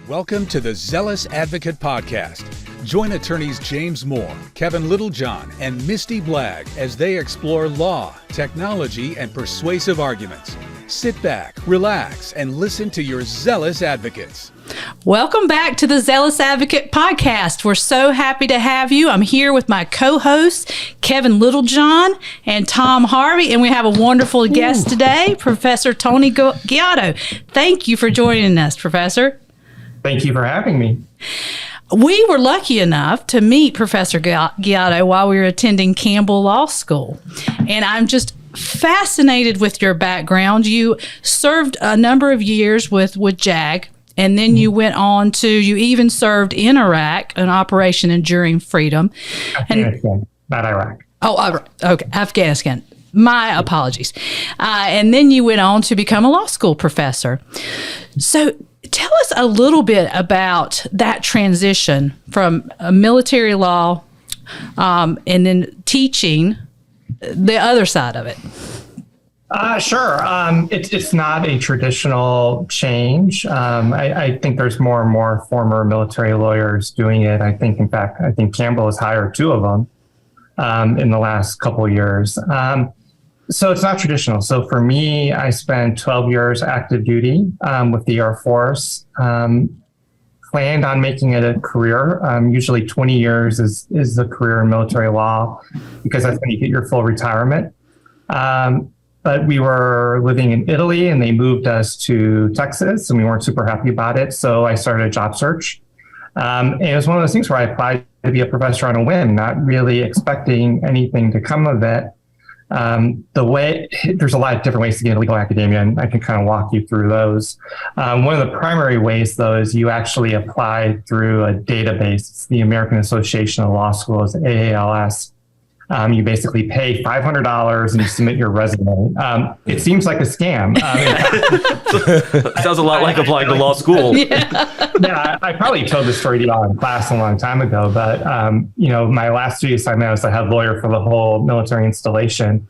Welcome to the Zealous Advocate Podcast. Join attorneys James Moore, Kevin Littlejohn, and Mysty Blagg as they explore law, technology, and persuasive arguments. Sit back, relax, and listen to your zealous advocates. Welcome back to the Zealous Advocate Podcast. We're so happy to have you. I'm here with my co-hosts, Kevin Littlejohn and Tom Harvey, and we have a wonderful guest today, Professor Tony Ghiotto. Thank you for joining us, Professor. Thank you for having me. We were lucky enough to meet Professor Ghiotto while we were attending Campbell Law School, and I'm just fascinated with your background. You served a number of years with JAG, and then you went on to, you even served in Iraq, an Operation Enduring Freedom. Afghanistan, not Iraq. Oh, okay, Afghanistan. My apologies. And then you went on to become a law school professor. So tell us a little bit about that transition from military law and then teaching the other side of it. Sure. It's not a traditional change. I think there's more and more former military lawyers doing it. I think Campbell has hired two of them in the last couple of years. So it's not traditional. So for me, I spent 12 years active duty with the Air Force. Planned on making it a career. Usually 20 years is the career in military law because that's when you get your full retirement. But we were living in Italy and they moved us to Texas and we weren't super happy about it. So I started a job search. And it was one of those things where I applied to be a professor on a whim, not really expecting anything to come of it. There's a lot of different ways to get into legal academia, and I can kind of walk you through those. One of the primary ways, though, is you actually apply through a database. It's the American Association of Law Schools, AALS. You basically pay $500 and you submit your resume. It seems like a scam. Sounds a lot like applying to law school. Yeah, I probably told this story to y'all in class a long time ago, but my last study assignment, I was the head lawyer for the whole military installation.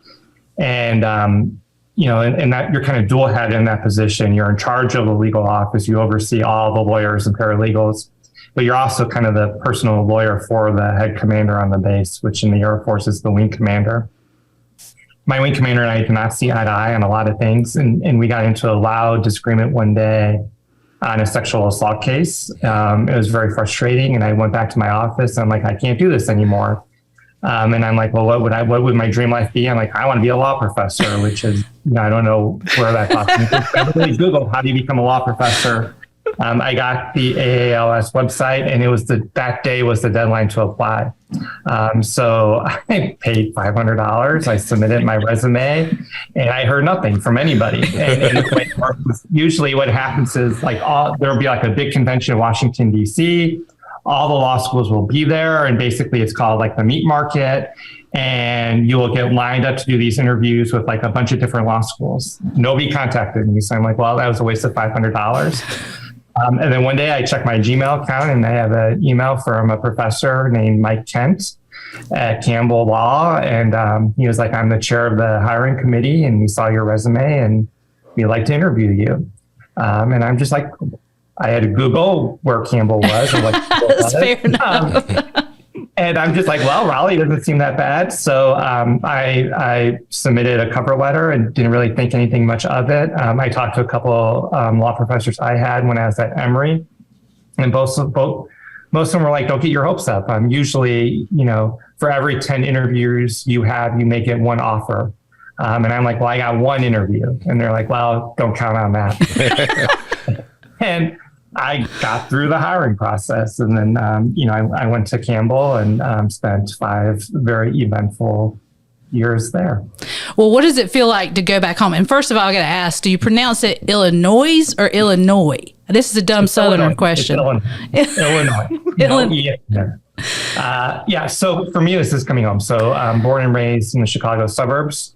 And and that you're kind of dual head in that position. You're in charge of the legal office. You oversee all the lawyers and paralegals. But you're also kind of the personal lawyer for the head commander on the base, which in the Air Force is the wing commander. My wing commander and I did not see eye to eye on a lot of things. And we got into a loud disagreement one day on a sexual assault case. It was very frustrating. And I went back to my office. And I'm like, I can't do this anymore. And I'm like, well, what would my dream life be? I'm like, I want to be a law professor, which is, I don't know where that cost me. I really Googled, how do you become a law professor? I got the AALS website and that day was the deadline to apply. So I paid $500. I submitted my resume and I heard nothing from anybody. And usually what happens is there'll be a big convention in Washington, D.C. All the law schools will be there. And basically it's called the meat market. And you will get lined up to do these interviews with a bunch of different law schools. Nobody contacted me. So I'm like, well, that was a waste of $500. And then one day I checked my Gmail account and I have an email from a professor named Mike Kent at Campbell Law. And he was like, I'm the chair of the hiring committee and we saw your resume and we'd like to interview you. And I'm just like, I had to Google where Campbell was. I'm like, that's fair enough. And I'm just like, well, Raleigh doesn't seem that bad. So I submitted a cover letter and didn't really think anything much of it. I talked to a couple law professors I had when I was at Emory. And most of them were like, don't get your hopes up. Usually, for every 10 interviews you have, you may get one offer. And I'm like, well, I got one interview. And they're like, well, don't count on that. And I got through the hiring process and then, I went to Campbell and spent 5 very eventful years there. Well, what does it feel like to go back home? And first of all, I got to ask, do you pronounce it Illinois or Illinois? This is a dumb Southern question. Illinois. Yeah. So for me, this is coming home. So I'm born and raised in the Chicago suburbs,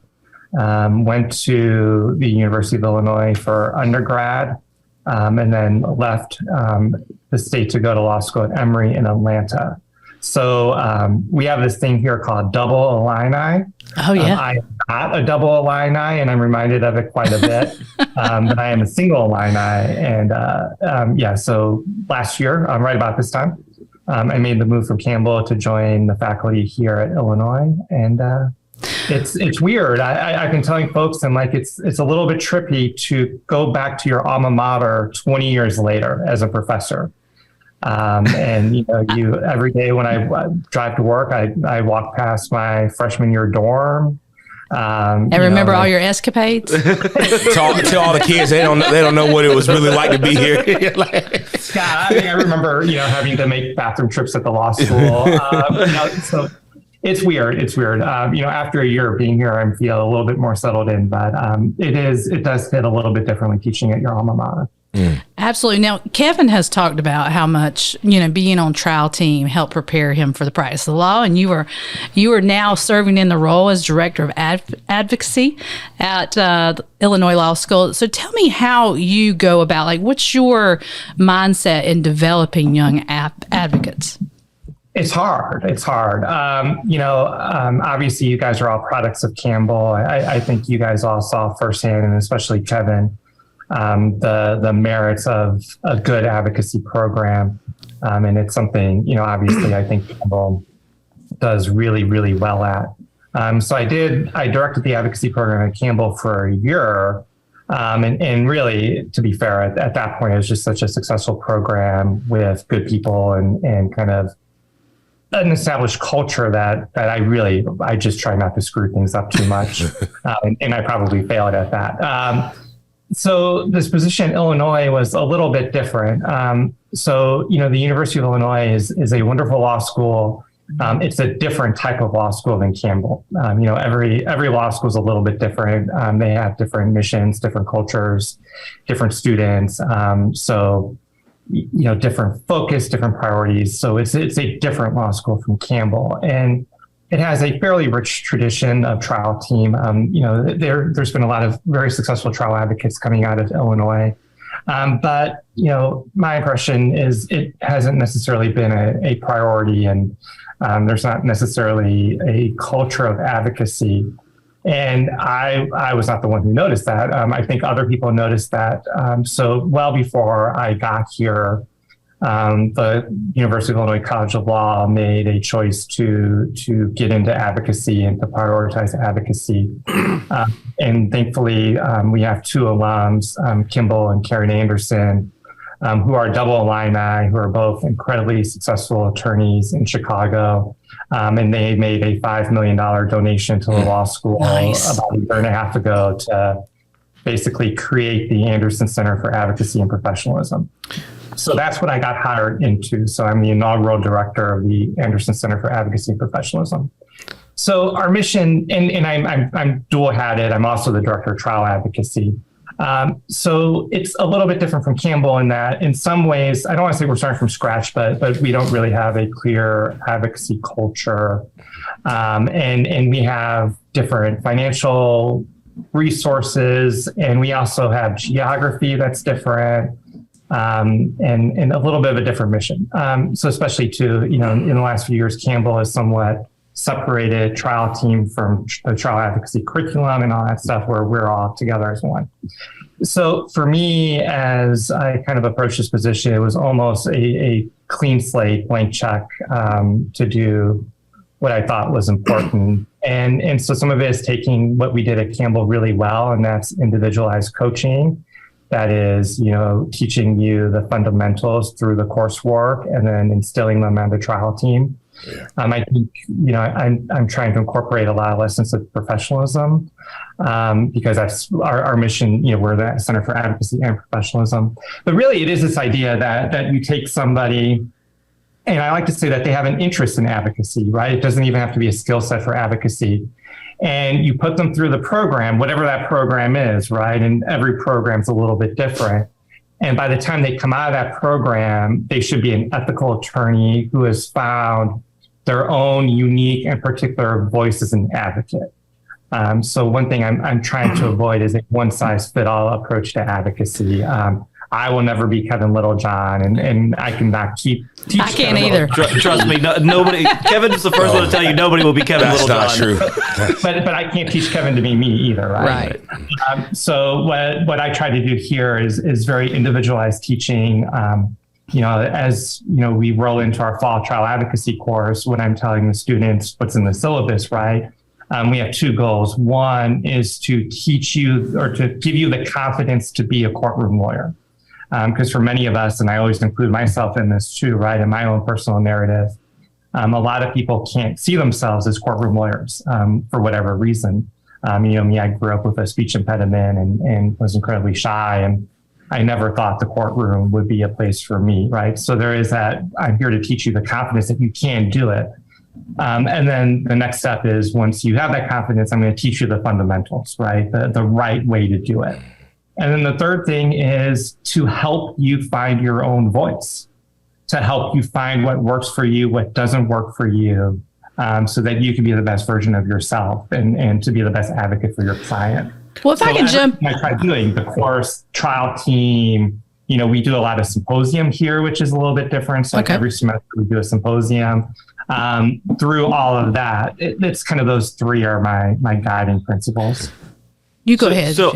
went to the University of Illinois for undergrad. And then left the state to go to law school at Emory in Atlanta. So we have this thing here called double Illini. Oh, yeah. I am not a double Illini, and I'm reminded of it quite a bit. But I am a single Illini. And so last year, right about this time, I made the move from Campbell to join the faculty here at Illinois. And it's weird. I've been telling folks, and like it's a little bit trippy to go back to your alma mater 20 years later as a professor. And you every day when I drive to work, I walk past my freshman year dorm. And remember all your escapades. to all the kids, they don't know what it was really like to be here. Yeah, I remember having to make bathroom trips at the law school. So it's weird. It's weird. After a year of being here, I feel a little bit more settled in, but it does hit a little bit differently teaching at your alma mater. Absolutely. Now, Kevin has talked about how much, being on trial team helped prepare him for the practice of the law. And you are now serving in the role as director of advocacy at the Illinois Law School. So tell me how you go about, what's your mindset in developing young advocates? It's hard. Obviously you guys are all products of Campbell. I think you guys all saw firsthand, and especially Kevin, the merits of a good advocacy program. And it's something, obviously I think Campbell does really, really well at. So I directed the advocacy program at Campbell for a year. And really, to be fair, at that point, it was just such a successful program with good people and kind of an established culture that I just try not to screw things up too much. And I probably failed at that. So this position in Illinois was a little bit different. The University of Illinois is a wonderful law school. It's a different type of law school than Campbell. Every law school is a little bit different. They have different missions, different cultures, different students. Different focus, different priorities. So it's a different law school from Campbell. And it has a fairly rich tradition of trial team. There's been a lot of very successful trial advocates coming out of Illinois. But my impression is it hasn't necessarily been a priority, and there's not necessarily a culture of advocacy. And I was not the one who noticed that. I think other people noticed that. So well before I got here, the University of Illinois College of Law made a choice to get into advocacy and to prioritize advocacy. And thankfully, we have two alums, Kimball and Karen Anderson, who are double Illini, who are both incredibly successful attorneys in Chicago. And they made a $5 million donation to the law school about a year and a half ago to basically create the Anderson Center for Advocacy and Professionalism. So that's what I got hired into. So I'm the inaugural director of the Anderson Center for Advocacy and Professionalism. So our mission, and I'm dual-hatted. I'm also the director of trial advocacy. So it's a little bit different from Campbell in that, in some ways, I don't want to say we're starting from scratch, but we don't really have a clear advocacy culture, and we have different financial resources, and we also have geography that's different. And a little bit of a different mission. So especially in the last few years, Campbell has somewhat separated trial team from the trial advocacy curriculum and all that stuff, where we're all together as one. So for me, as I kind of approached this position, it was almost a clean slate, blank check, to do what I thought was important. And so some of it is taking what we did at Campbell really well, and that's individualized coaching. That is, teaching you the fundamentals through the coursework and then instilling them on the trial team. I think, I'm trying to incorporate a lot of lessons of professionalism, because that's our mission. We're the Center for Advocacy and Professionalism. But really, it is this idea that you take somebody, and I like to say that they have an interest in advocacy, right? It doesn't even have to be a skill set for advocacy. And you put them through the program, whatever that program is, right? And every program's a little bit different. And by the time they come out of that program, they should be an ethical attorney who has found their own unique and particular voice as an advocate. So one thing I'm trying to avoid is a one-size-fit-all approach to advocacy. I will never be Kevin Littlejohn, and I cannot teach. I can't either. Trust me, nobody. Kevin's the first one to tell you nobody will be Kevin Littlejohn. That's not true. but I can't teach Kevin to be me either, right? So what I try to do here is very individualized teaching. As we roll into our fall trial advocacy course, when I'm telling the students what's in the syllabus, right? We have two goals. One is to teach you or to give you the confidence to be a courtroom lawyer. Because for many of us, and I always include myself in this too, right, in my own personal narrative, a lot of people can't see themselves as courtroom lawyers for whatever reason. Me, I grew up with a speech impediment and was incredibly shy, and I never thought the courtroom would be a place for me, right? So there is that, I'm here to teach you the confidence that you can do it. And then the next step is, once you have that confidence, I'm going to teach you the fundamentals, right? The right way to do it. And then the third thing is to help you find your own voice, to help you find what works for you, what doesn't work for you, so that you can be the best version of yourself and to be the best advocate for your client. Well, if I can jump. I try doing the course, trial team, we do a lot of symposium here, which is a little bit different. So like every semester we do a symposium. Through all of that, it's kind of those three are my guiding principles. You go ahead. So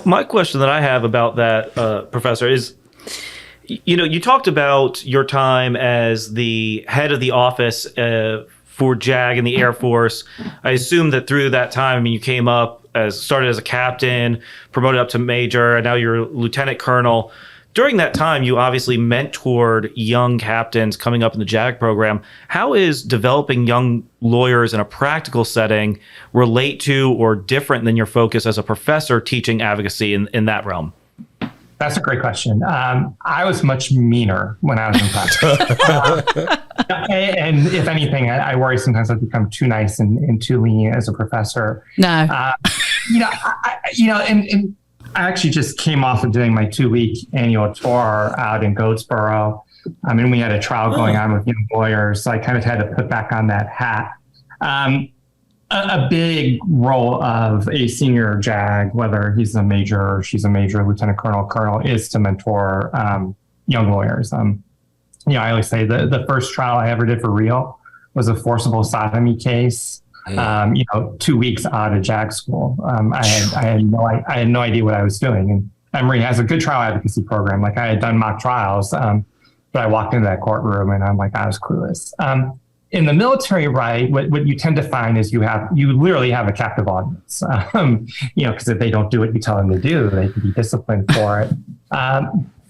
my question that I have about that, Professor, is, you talked about your time as the head of the office for JAG in the Air Force. I assume that through that time, you came up started as a captain, promoted up to major, and now you're a lieutenant colonel. During that time, you obviously mentored young captains coming up in the JAG program. How is developing young lawyers in a practical setting relate to or different than your focus as a professor teaching advocacy in that realm? That's a great question. I was much meaner when I was in practice. And if anything, I worry sometimes I've become too nice and too lenient as a professor. No. And I actually just came off of doing my 2-week annual tour out in Goldsboro. We had a trial going on with young lawyers, so I kind of had to put back on that hat. A big role of a senior JAG, whether he's a major or she's a major, lieutenant colonel, is to mentor young lawyers. I always say the first trial I ever did for real was a forcible sodomy case. 2 weeks out of JAG school. I had no idea what I was doing. And Emory has a good trial advocacy program. Like, I had done mock trials, but I walked into that courtroom and I'm like, I was clueless. In the military, right, what you tend to find is you literally have a captive audience, because if they don't do what you tell them to do, they can be disciplined for it.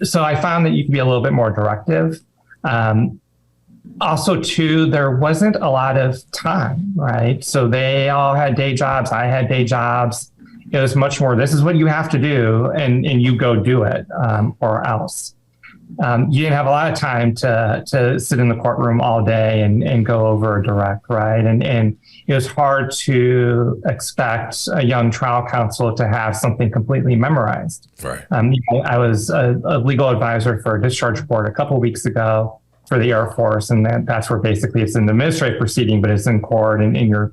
So I found that you can be a little bit more directive. Also, too, there wasn't a lot of time, right? So they all had day jobs. I had day jobs. It was much more, this is what you have to do, and you go do it, or else. You didn't have a lot of time to sit in the courtroom all day and go over a direct, right? And it was hard to expect a young trial counsel to have something completely memorized. Right. I was a legal advisor for a discharge board a couple of weeks ago for the Air Force, and that's where basically it's an administrative proceeding, but it's in court, and you're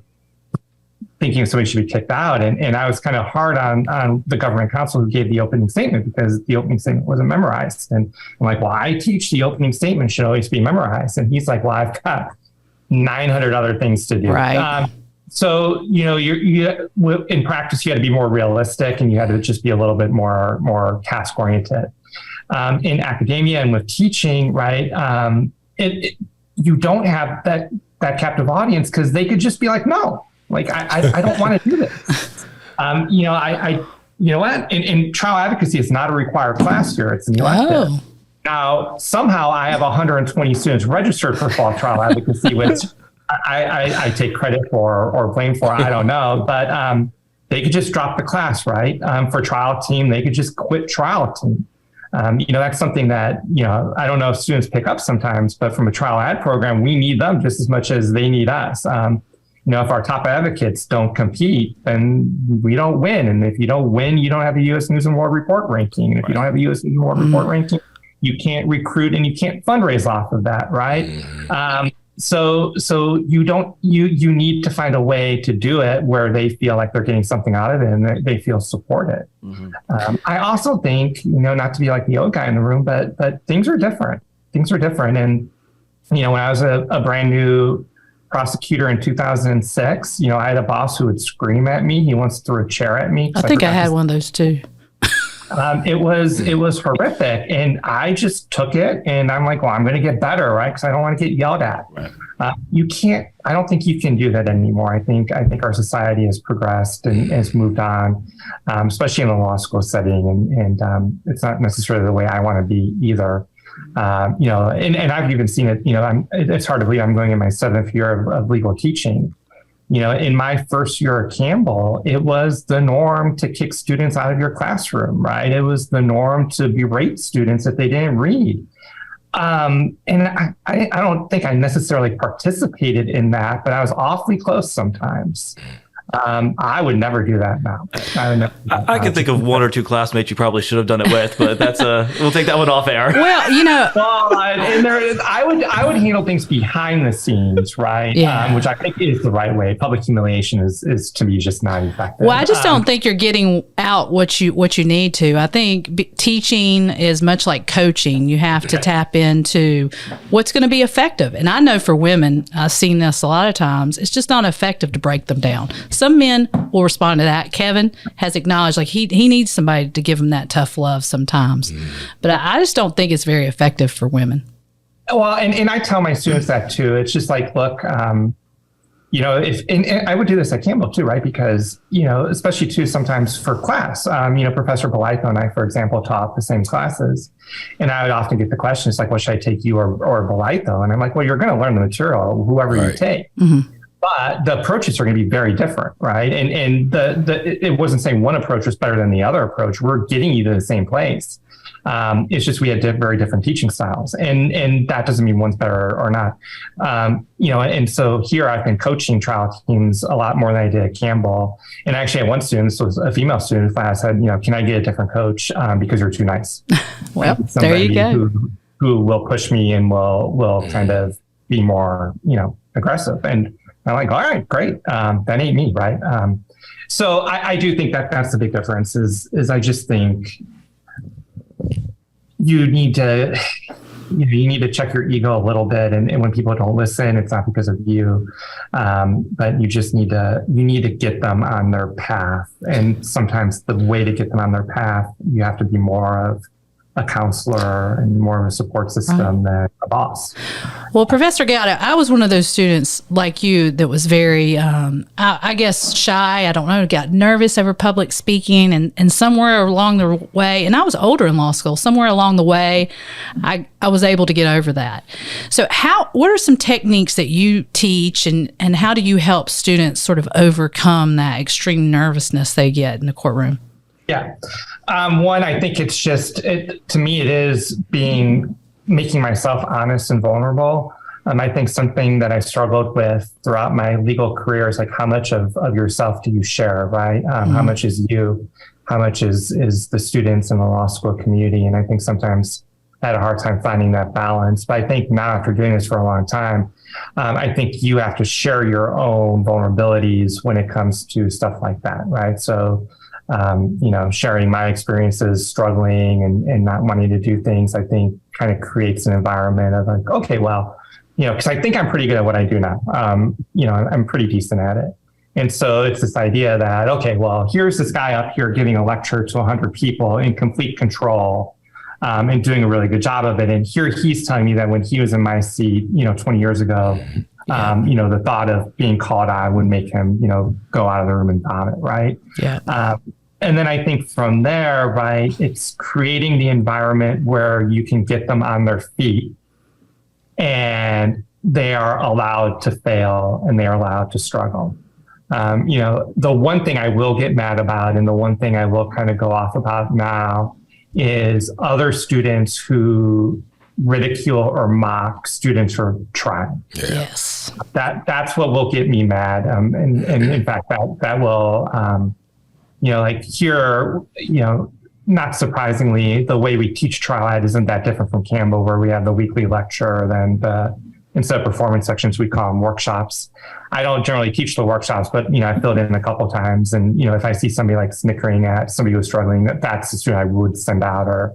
thinking somebody should be kicked out. And I was kind of hard on the government counsel who gave the opening statement, because the opening statement wasn't memorized. And I'm like, well, I teach the opening statement should always be memorized. And he's like, well, I've got 900 other things to do. Right. So, you in practice, you had to be more realistic, and you had to just be a little bit more task oriented. In academia and with teaching, right, you don't have that captive audience, because they could just be like, no, like, I don't want to do this. You know what? In trial advocacy, it's not a required class here. It's an elective. Oh. Now, somehow I have 120 students registered for fall trial advocacy, which I take credit for or blame for. I don't know. But they could just drop the class, right? For trial team, they could just quit trial team. That's something that, I don't know if students pick up sometimes, but from a trial ad program, we need them just as much as they need us. If our top advocates don't compete, then we don't win. And if you don't win, you don't have a U.S. News and World Report ranking. And if you don't have a U.S. News and World Report ranking, you can't recruit and you can't fundraise off of that, right? So you need to find a way to do it where they feel like they're getting something out of it and they feel supported. Mm-hmm. I also think, not to be like the old guy in the room, but things are different. And, when I was a brand new prosecutor in 2006, I had a boss who would scream at me. He once threw a chair at me. I think I had one of those too. It was horrific, and I just took it, and I'm like, well, I'm going to get better, right? Because I don't want to get yelled at. Right. You can't. I don't think you can do that anymore. I think our society has progressed and has moved on, especially in the law school setting, and it's not necessarily the way I want to be either. And I've even seen it. It's hard to believe I'm going in my 7th year of legal teaching. In my first year at Campbell, it was the norm to kick students out of your classroom, right? It was the norm to berate students if they didn't read. And I don't think I necessarily participated in that, but I was awfully close sometimes. I would never do that now. I can think of one or two classmates you probably should have done it with, but that's we'll take that one off air. Well, I would handle things behind the scenes, right? Yeah. Which I think is the right way. Public humiliation is to me just not effective. Well, I just don't think you're getting out what you need to. I think teaching is much like coaching. You have to tap into what's going to be effective. And I know for women, I've seen this a lot of times. It's just not effective to break them down. Some men will respond to that. Kevin has acknowledged like he needs somebody to give him that tough love sometimes. But I just don't think it's very effective for women. Well, and I tell my students that too. It's just like, look, if I would do this at Campbell too, right? Because, especially too, sometimes for class, Professor Belitho and I, for example, taught the same classes. And I would often get the question, it's like, well, should I take you or Belitho? And I'm like, well, you're going to learn the material, whoever you take. Mm-hmm. But the approaches are going to be very different, right? And it wasn't saying one approach was better than the other approach. We're getting you to the same place. It's just we had very different teaching styles, and that doesn't mean one's better or not. And so here I've been coaching trial teams a lot more than I did at Campbell. And actually, I had one student, this was a female student, I said, can I get a different coach because you're too nice? Well, there you go. Who will push me and will kind of be more, aggressive. And I'm like, all right, great. That ain't me, right? So I do think that's the big difference is I just think you need to check your ego a little bit. And when people don't listen, it's not because of you, but you just need to get them on their path. And sometimes the way to get them on their path, you have to be more of a counselor and more of a support system than a boss. Well, Professor Ghiotto, I was one of those students like you that was very, I guess, shy. I don't know, got nervous over public speaking. And somewhere along the way, and I was older in law school, somewhere along the way, I was able to get over that. So what are some techniques that you teach and how do you help students sort of overcome that extreme nervousness they get in the courtroom? Yeah. One, I think it's just, to me, it is making myself honest and vulnerable. I think something that I struggled with throughout my legal career is like, how much of yourself do you share, right? How much is you? How much is the students in the law school community? And I think sometimes I had a hard time finding that balance. But I think now after doing this for a long time, I think you have to share your own vulnerabilities when it comes to stuff like that, right? So, sharing my experiences, struggling and not wanting to do things, I think kind of creates an environment of like, okay, well, because I think I'm pretty good at what I do now. I'm pretty decent at it. And so it's this idea that, okay, well, here's this guy up here giving a lecture to 100 people in complete control and doing a really good job of it. And here he's telling me that when he was in my seat, 20 years ago, the thought of being called on would make him, go out of the room and vomit, right? Yeah. And then I think from there, right, it's creating the environment where you can get them on their feet and they are allowed to fail and they are allowed to struggle. The one thing I will get mad about and the one thing I will kind of go off about now is other students who ridicule or mock students for trying. Yeah. Yes. That's what will get me mad. And in fact, that will, like here, not surprisingly, the way we teach trial ed isn't that different from Campbell, where we have the weekly lecture, then the instead of performance sections, we call them workshops. I don't generally teach the workshops, but, I filled in a couple times. And, if I see somebody like snickering at somebody who's struggling, that's the student I would send out or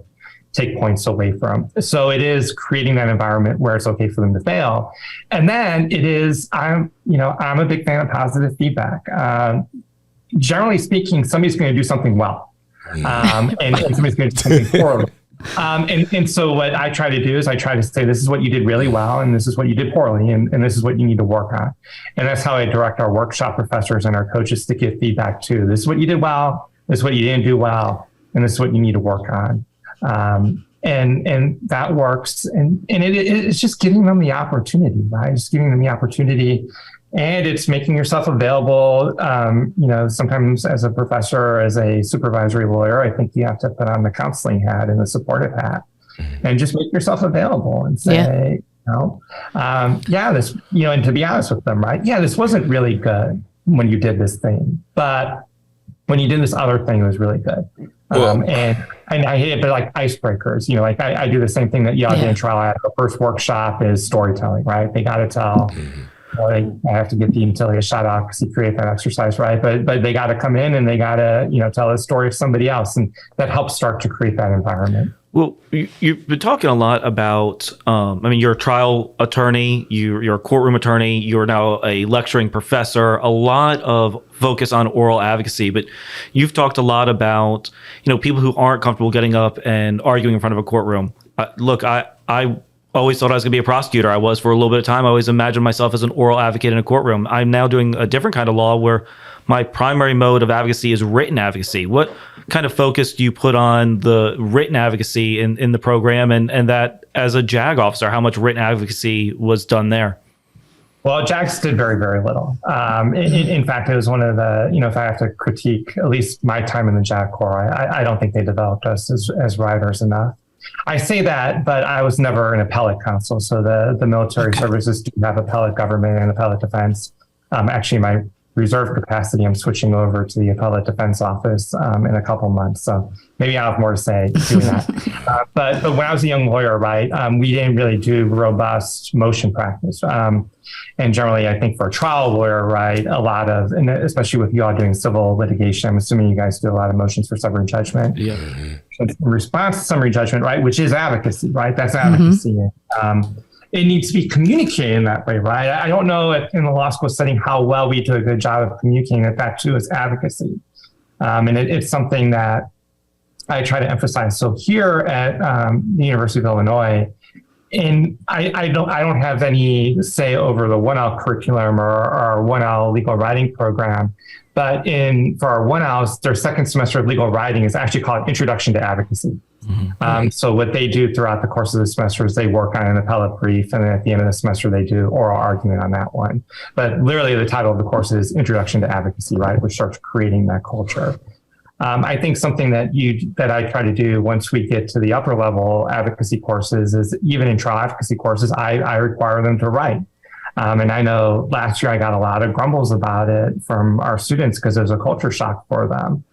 take points away from. So it is creating that environment where it's okay for them to fail. And then it is, I'm a big fan of positive feedback. Generally speaking, somebody's going to do something well. And somebody's going to do something poorly. And so what I try to do is I try to say, this is what you did really well, and this is what you did poorly, and this is what you need to work on. And that's how I direct our workshop professors and our coaches to give feedback too. This is what you did well, this is what you didn't do well, and this is what you need to work on. And that works. And it's just giving them the opportunity, right? Just giving them the opportunity. And it's making yourself available. Sometimes as a professor, or as a supervisory lawyer, I think you have to put on the counseling hat and the supportive hat and just make yourself available and say, this, and to be honest with them, right? Yeah, this wasn't really good when you did this thing, but when you did this other thing, it was really good. And I hate it, but like icebreakers, I do the same thing that y'all did in trial. The first workshop is storytelling, right? They got to tell. I have to get the utility a shot off because you create that exercise, right? But they got to come in and they got to, tell a story of somebody else. And that helps start to create that environment. Well, you've been talking a lot about, you're a trial attorney, you're a courtroom attorney, you're now a lecturing professor, a lot of focus on oral advocacy, but you've talked a lot about, people who aren't comfortable getting up and arguing in front of a courtroom. Look, I always thought I was going to be a prosecutor. I was for a little bit of time. I always imagined myself as an oral advocate in a courtroom. I'm now doing a different kind of law where my primary mode of advocacy is written advocacy. What kind of focus do you put on the written advocacy in the program, and that as a JAG officer, how much written advocacy was done there? Well, JAGs did very, very little. In fact, it was one of the, if I have to critique at least my time in the JAG Corps, I don't think they developed us as writers enough. I say that, but I was never an appellate counsel. So the military services do have appellate government and appellate defense. Actually, my reserve capacity, I'm switching over to the appellate defense office in a couple months. So maybe I'll have more to say doing that. But when I was a young lawyer, right, we didn't really do robust motion practice. And generally, I think for a trial lawyer, right, a lot of, and especially with you all doing civil litigation, I'm assuming you guys do a lot of motions for summary judgment. Yeah. In response to summary judgment, right, which is advocacy, right? That's advocacy. It needs to be communicated in that way, right? I don't know if in the law school setting how well we do a good job of communicating that too is advocacy. And it's something that I try to emphasize. So here at the University of Illinois, and I don't have any say over the 1L curriculum or our 1L legal writing program, but for our 1Ls, their second semester of legal writing is actually called Introduction to Advocacy. So what they do throughout the course of the semester is they work on an appellate brief, and then at the end of the semester, they do oral argument on that one. But literally the title of the course is Introduction to Advocacy, right? Which starts creating that culture. I think something that I try to do once we get to the upper level advocacy courses is even in trial advocacy courses, I require them to write. And I know last year I got a lot of grumbles about it from our students because it was a culture shock for them.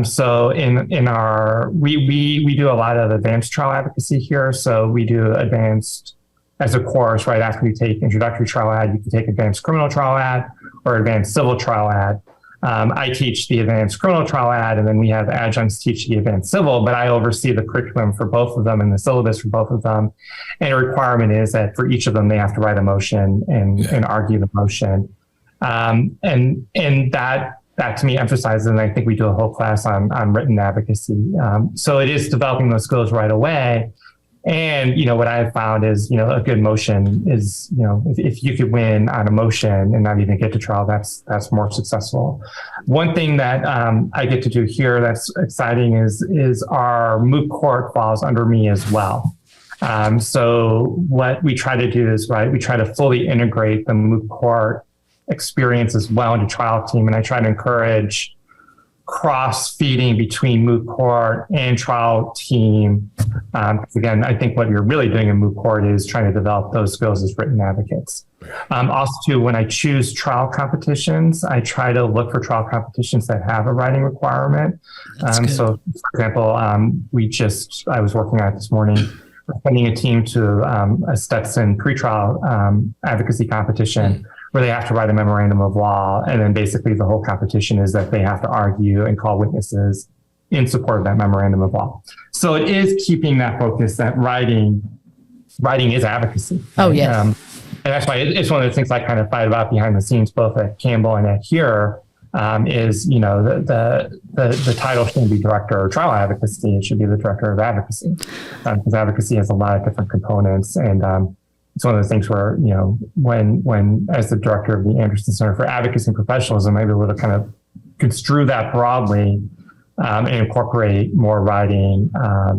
So in our, we do a lot of advanced trial advocacy here. So we do advanced as a course, right? After you take introductory trial ad, you can take advanced criminal trial ad or advanced civil trial ad. I teach the advanced criminal trial ad, and then we have adjuncts teach the advanced civil, but I oversee the curriculum for both of them and the syllabus for both of them. And a requirement is that for each of them, they have to write a motion and argue the motion. And that to me emphasizes, and I think we do a whole class on written advocacy. So it is developing those skills right away. And, what I've found is, a good motion is, if you could win on a motion and not even get to trial, that's more successful. One thing that I get to do here that's exciting is our moot court falls under me as well. So what we try to do is, right, we try to fully integrate the moot court experience as well into trial team. And I try to encourage cross-feeding between moot court and trial team. Again, I think what you're really doing in moot court is trying to develop those skills as written advocates. Also, too, when I choose trial competitions, I try to look for trial competitions that have a writing requirement. So, for example, I was working on it this morning. sending a team to a Stetson pretrial advocacy competition where they have to write a memorandum of law. And then basically the whole competition is that they have to argue and call witnesses in support of that memorandum of law. So it is keeping that focus that writing is advocacy. Oh, yes. And that's why it's one of the things I kind of fight about behind the scenes, both at Campbell and at here, is, the title shouldn't be director of trial advocacy. It should be the director of advocacy, because advocacy has a lot of different components. And it's one of those things where, when as the director of the Anderson Center for Advocacy and Professionalism, I'm able to kind of construe that broadly and incorporate more writing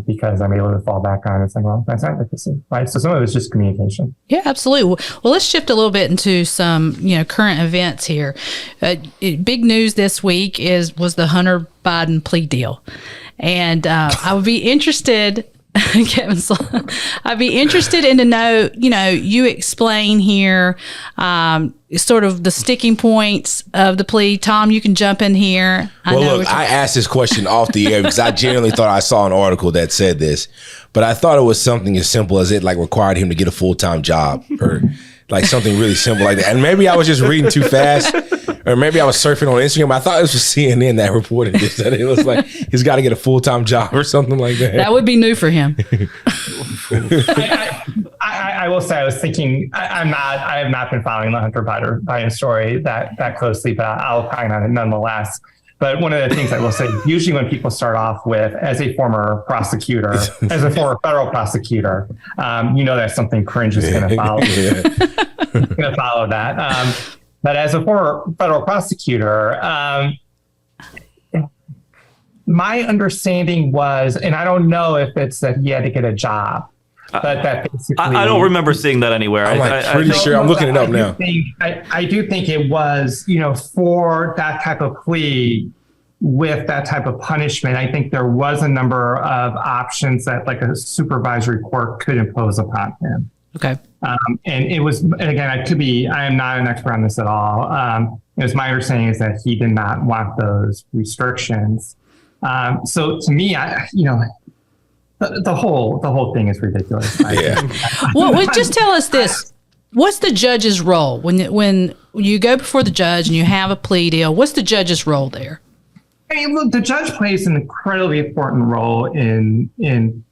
because I'm able to fall back on it and say, well, that's advocacy, right? So some of it's just communication. Yeah, absolutely. Well, let's shift a little bit into some, current events here. Big news this week was the Hunter Biden plea deal. And I would be interested, Kevin, I'd be interested in to know, you explain here sort of the sticking points of the plea. Tom, you can jump in here. I asked this question off the air because I genuinely thought I saw an article that said this, but I thought it was something as simple as it required him to get a full-time job or something really simple like that. And maybe I was just reading too fast, or maybe I was surfing on Instagram. But I thought it was just CNN that reported this, that it was like he's got to get a full-time job or something like that. That would be new for him. I will say I was thinking I have not been following the Hunter Biden story that closely, but I'll comment on it nonetheless. But one of the things I will say, usually when people start off with, as a former prosecutor, as a former federal prosecutor, that something cringe is going to follow. Going to follow that. But as a former federal prosecutor, my understanding was, and I don't know if it's that he had to get a job, but that basically, I don't remember seeing that anywhere. I'm pretty sure. I'm looking it up now. I do think it was, for that type of plea with that type of punishment. I think there was a number of options that a supervisory court could impose upon him. Okay. And it was, and again, I am not an expert on this at all. It was my understanding is that he did not want those restrictions. So to me, the whole thing is ridiculous. Well, just tell us this. What's the judge's role when you go before the judge and you have a plea deal? What's the judge's role there? I mean, look, the judge plays an incredibly important role in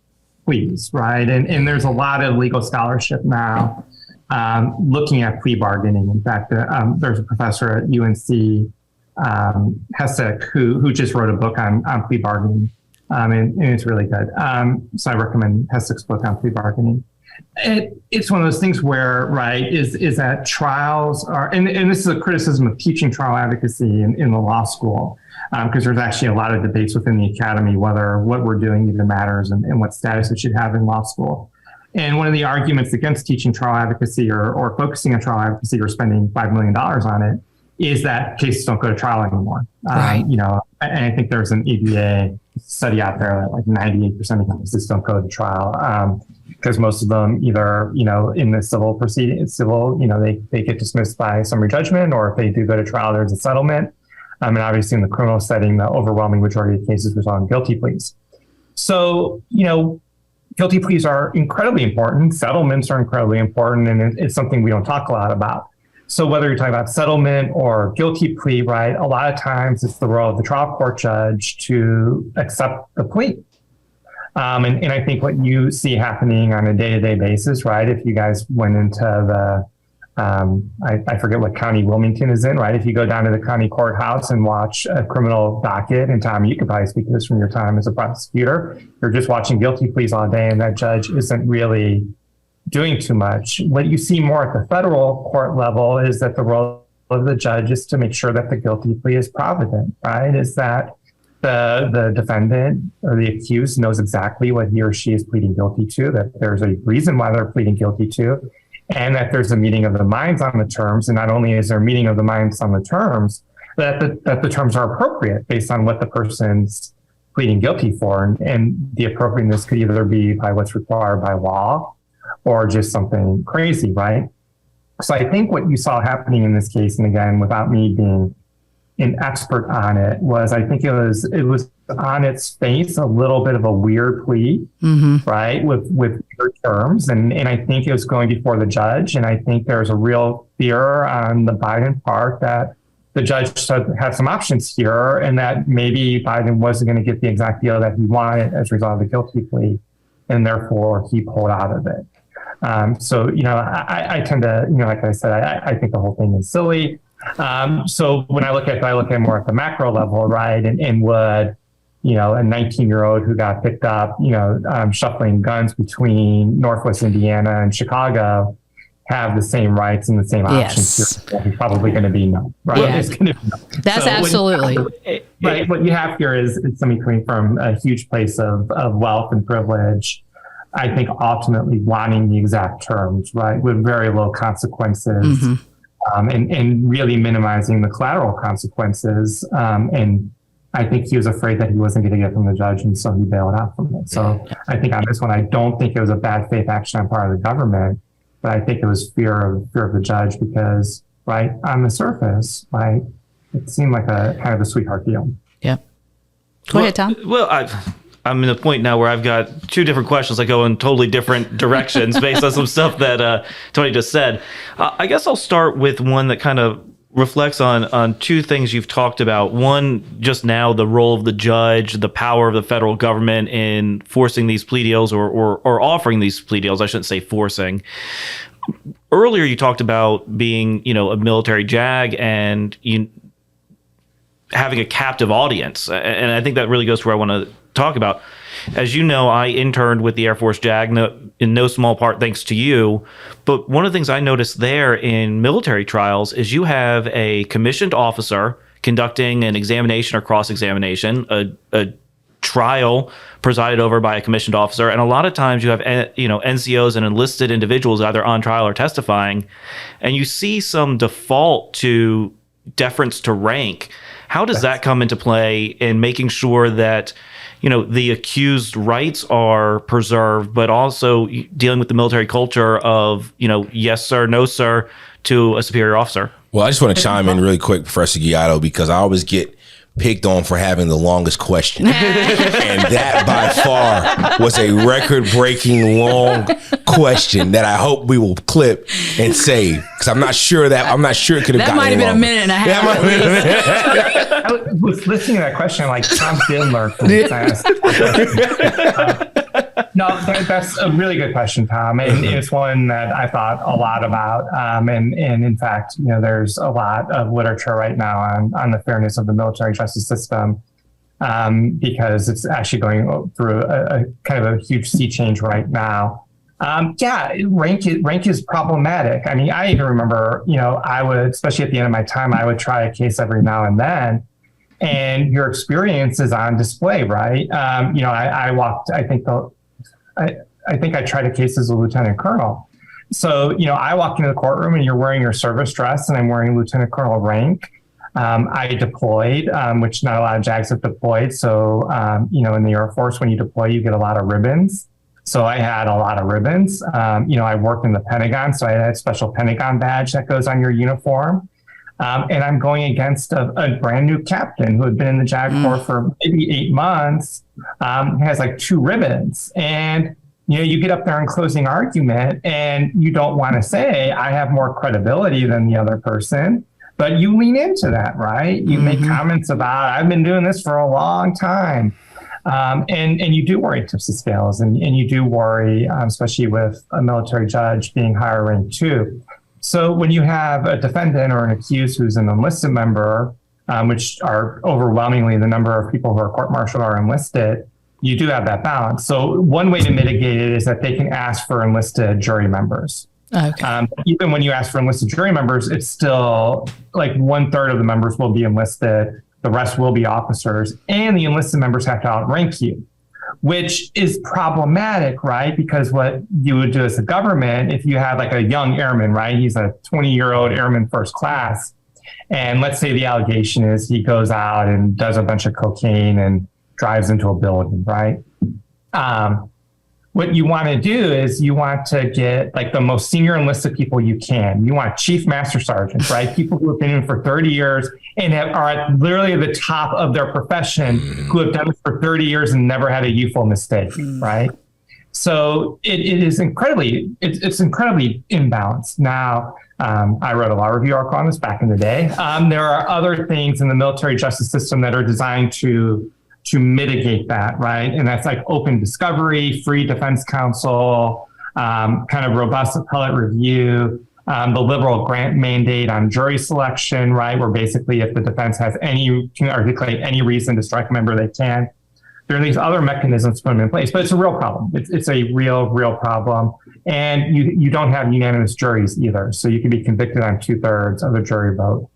pleas, right? And there's a lot of legal scholarship now looking at plea bargaining. In fact, there's a professor at UNC, Hessick, who just wrote a book on plea bargaining, and it's really good. So I recommend Hessick's book on plea bargaining. It's one of those things where, right, is that trials are, and this is a criticism of teaching trial advocacy in the law school, because there's actually a lot of debates within the academy whether what we're doing even matters and what status it should have in law school. And one of the arguments against teaching trial advocacy or focusing on trial advocacy or spending $5 million on it is that cases don't go to trial anymore. Right. And I think there's an ABA study out there that 98% of cases don't go to trial. Because most of them either, in the civil proceeding, they get dismissed by summary judgment, or if they do go to trial, there's a settlement. And obviously in the criminal setting, the overwhelming majority of cases result in guilty pleas. So, guilty pleas are incredibly important. Settlements are incredibly important, and it's something we don't talk a lot about. So whether you're talking about settlement or guilty plea, right, a lot of times it's the role of the trial court judge to accept the plea. And I think what you see happening on a day-to-day basis, right, if you guys went into the, I forget what county Wilmington is in, right? If you go down to the county courthouse and watch a criminal docket, and Tom, you could probably speak to this from your time as a prosecutor, you're just watching guilty pleas all day and that judge isn't really doing too much. What you see more at the federal court level is that the role of the judge is to make sure that the guilty plea is provident, right? Is that the defendant or the accused knows exactly what he or she is pleading guilty to, that there's a reason why they're pleading guilty to, and that there's a meeting of the minds on the terms. And not only is there a meeting of the minds on the terms, but that the terms are appropriate based on what the person's pleading guilty for. And the appropriateness could either be by what's required by law or just something crazy, right? So I think what you saw happening in this case, and again, without me being an expert on it, was I think it was on its face a little bit of a weird plea, right? With weird terms. And I think it was going before the judge. And I think there's a real fear on the Biden part that the judge had some options here and that maybe Biden wasn't going to get the exact deal that he wanted as a result of the guilty plea. And therefore he pulled out of it. So, I tend to, like I said, I think the whole thing is silly. So when I look at more at the macro level, right, and would, a 19-year-old who got picked up, shuffling guns between Northwest Indiana and Chicago have the same rights and the same options here? He's probably going to be no, right? Yeah. It's going to be no. That's absolutely right. What you have here is somebody coming from a huge place of wealth and privilege. I think ultimately wanting the exact terms, right, with very low consequences. And really minimizing the collateral consequences. And I think he was afraid that he wasn't going to get from the judge, and so he bailed out from it. So I think on this one, I don't think it was a bad faith action on part of the government, but I think it was fear of the judge because, right, on the surface, right, it seemed like a kind of a sweetheart deal. Yeah. Go ahead, Tom. Well, I'm in a point now where I've got two different questions that go in totally different directions based on some stuff that Tony just said. I guess I'll start with one that kind of reflects on two things you've talked about. One, just now, the role of the judge, the power of the federal government in forcing these plea deals or offering these plea deals. I shouldn't say forcing. Earlier, you talked about being, a military JAG and having a captive audience. And I think that really goes to where I want to talk about. As you know, I interned with the Air Force JAG, in no small part thanks to you. But one of the things I noticed there in military trials is you have a commissioned officer conducting an examination or cross-examination, a trial presided over by a commissioned officer, and a lot of times you have NCOs and enlisted individuals either on trial or testifying, and you see some default to deference to rank. How does that come into play in making sure that the accused rights are preserved, but also dealing with the military culture of, yes, sir, no, sir, to a superior officer? Well, I just want to chime in really quick, Professor Ghiotto, because I always get picked on for having the longest question. And that by far was a record-breaking long question that I hope we will clip and save. Because I'm not sure it could have gotten That might have been a minute and a half. I was listening to that question like Tom Dindler from No, that's a really good question, Tom. And it's one that I thought a lot about. And in fact, there's a lot of literature right now on the fairness of the military justice system because it's actually going through a kind of a huge sea change right now. Rank is problematic. I mean, I even remember, I would, especially at the end of my time, I would try a case every now and then. And your experience is on display, right? I walked, I think I tried a case as a lieutenant colonel. So, I walk into the courtroom and you're wearing your service dress and I'm wearing lieutenant colonel rank. I deployed, which not a lot of JAGs have deployed. So, in the Air Force, when you deploy, you get a lot of ribbons. So I had a lot of ribbons. I worked in the Pentagon, so I had a special Pentagon badge that goes on your uniform. And I'm going against a brand new captain who had been in the JAG Corps for maybe 8 months. He has like 2 ribbons. And, you get up there in closing argument and you don't want to say, I have more credibility than the other person, but you lean into that, right? You make comments about, I've been doing this for a long time. And you do worry tips the scales and you do worry, especially with a military judge being higher ranked too. So when you have a defendant or an accused who's an enlisted member, which are overwhelmingly the number of people who are court-martialed are enlisted, you do have that balance. So one way to mitigate it is that they can ask for enlisted jury members. Okay. Even when you ask for enlisted jury members, it's still like 1/3 of the members will be enlisted. The rest will be officers, and the enlisted members have to outrank you, which is problematic, right? Because what you would do as a government, if you had like a young airman, right? He's a 20-year-old airman first class. And let's say the allegation is he goes out and does a bunch of cocaine and drives into a building, right? what you want to do is you want to get like the most senior enlisted people you can. You want chief master sergeants, right? People who have been in for 30 years and are at literally the top of their profession, who have done it for 30 years and never had a youthful mistake, right? So it is it's incredibly imbalanced. Now, I wrote a law review article on this back in the day. There are other things in the military justice system that are designed to mitigate that, right? And that's like open discovery, free defense counsel, kind of robust appellate review, the liberal grant mandate on jury selection, right? Where basically if the defense can articulate any reason to strike a member, they can. There are these other mechanisms to put them in place, but it's a real problem. It's a real problem. And you don't have unanimous juries either. So you can be convicted on 2/3 of a jury vote,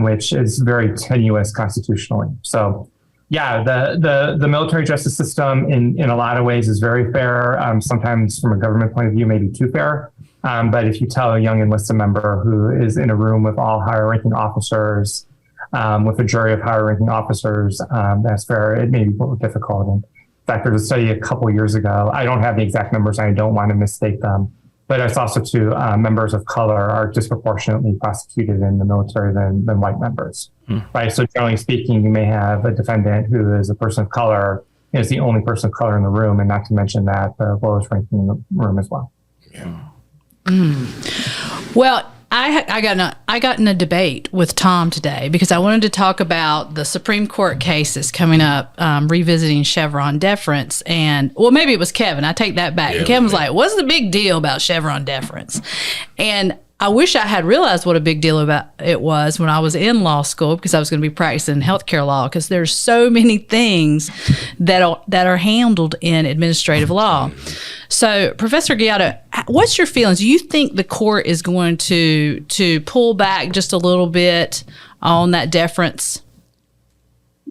which is very tenuous constitutionally. So yeah, the military justice system in a lot of ways is very fair. Sometimes from a government point of view, maybe too fair. But if you tell a young enlisted member who is in a room with all higher ranking officers, with a jury of higher ranking officers, that's fair, it may be more difficult. And in fact, there's a study a couple of years ago. I don't have the exact numbers. I don't want to misstate them. But it's also too, members of color are disproportionately prosecuted in the military than white members, right? So generally speaking, you may have a defendant who is a person of color, is the only person of color in the room, and not to mention that the lowest ranking in the room as well. Yeah. Well, I got in a debate with Tom today because I wanted to talk about the Supreme Court cases coming up, revisiting Chevron deference. And, well, maybe it was Kevin. I take that back. Yeah, and Kevin was like, what's the big deal about Chevron deference? And I wish I had realized what a big deal about it was when I was in law school, because I was going to be practicing healthcare law, because there's so many things that are handled in administrative law. So, Professor Ghiotto, what's your feelings? Do you think the court is going to pull back just a little bit on that deference?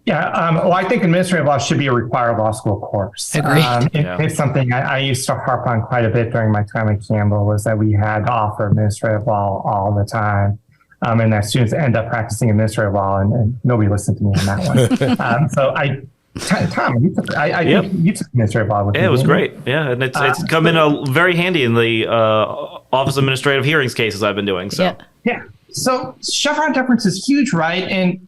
Yeah, well, I think administrative law should be a required law school course. Agreed. It's something I used to harp on quite a bit during my time at Campbell, was that we had to offer administrative law all the time. And that students end up practicing administrative law, and nobody listened to me on that one. Tom, you took administrative law with me. Yeah, it was great. Yeah, and it's come in very handy in the Office of Administrative Hearings cases I've been doing. So yeah. So Chevron deference is huge, right? And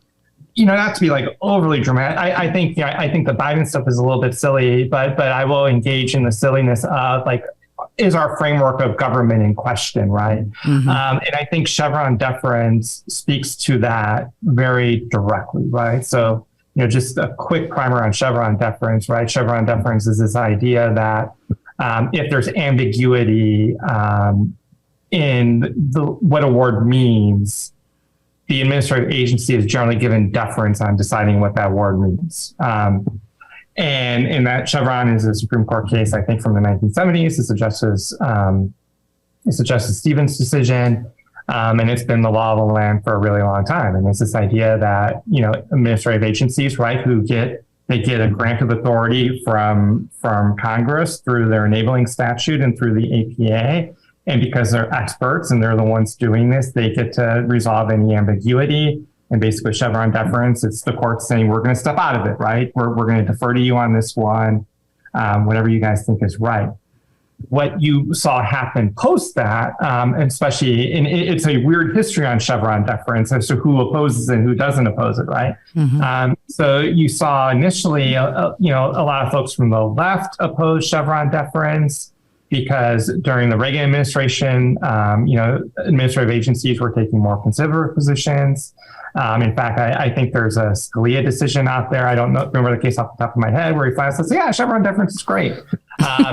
not to be like overly dramatic, I think the Biden stuff is a little bit silly, but I will engage in the silliness of like, is our framework of government in question, right? Mm-hmm. And I think Chevron deference speaks to that very directly, right? So, just a quick primer on Chevron deference, right? Chevron deference is this idea that if there's ambiguity in what a word means, the administrative agency is generally given deference on deciding what that word means. And in that, Chevron is a Supreme Court case, I think, from the 1970s. It's a Justice Stevens decision. And it's been the law of the land for a really long time. And it's this idea that, administrative agencies, right, they get a grant of authority from Congress through their enabling statute and through the APA. And because they're experts and they're the ones doing this, they get to resolve any ambiguity. And basically Chevron deference, it's the court saying, we're going to step out of it, right? We're going to defer to you on this one, whatever you guys think is right. What you saw happen post that, and especially, and it's a weird history on Chevron deference as to who opposes and who doesn't oppose it, right? Mm-hmm. So you saw initially, a lot of folks from the left oppose Chevron deference because during the Reagan administration, administrative agencies were taking more conservative positions. In fact, I think there's a Scalia decision out there. I don't remember the case off the top of my head where he finally says, yeah, Chevron deference is great.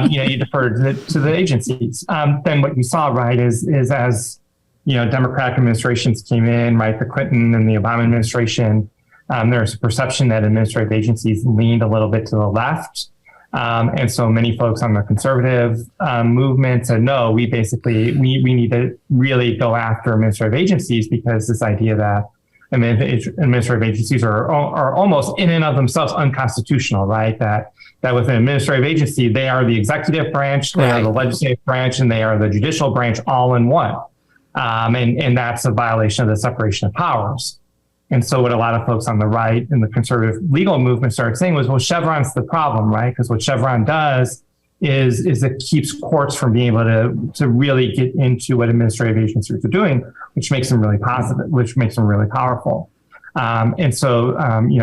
You defer to the agencies. Then what you saw, right, is as, Democratic administrations came in, right, the Clinton and the Obama administration, there's a perception that administrative agencies leaned a little bit to the left. And so many folks on the conservative movement said, no, we need to really go after administrative agencies, because this idea that administrative agencies are almost in and of themselves unconstitutional, right? That with an administrative agency, they are the executive branch, they are the legislative branch, and they are the judicial branch all in one. And that's a violation of the separation of powers. And so what a lot of folks on the right in the conservative legal movement started saying was, well, Chevron's the problem, right? Because what Chevron does is it keeps courts from being able to really get into what administrative agencies are doing, which makes them really positive, which makes them really powerful. And so,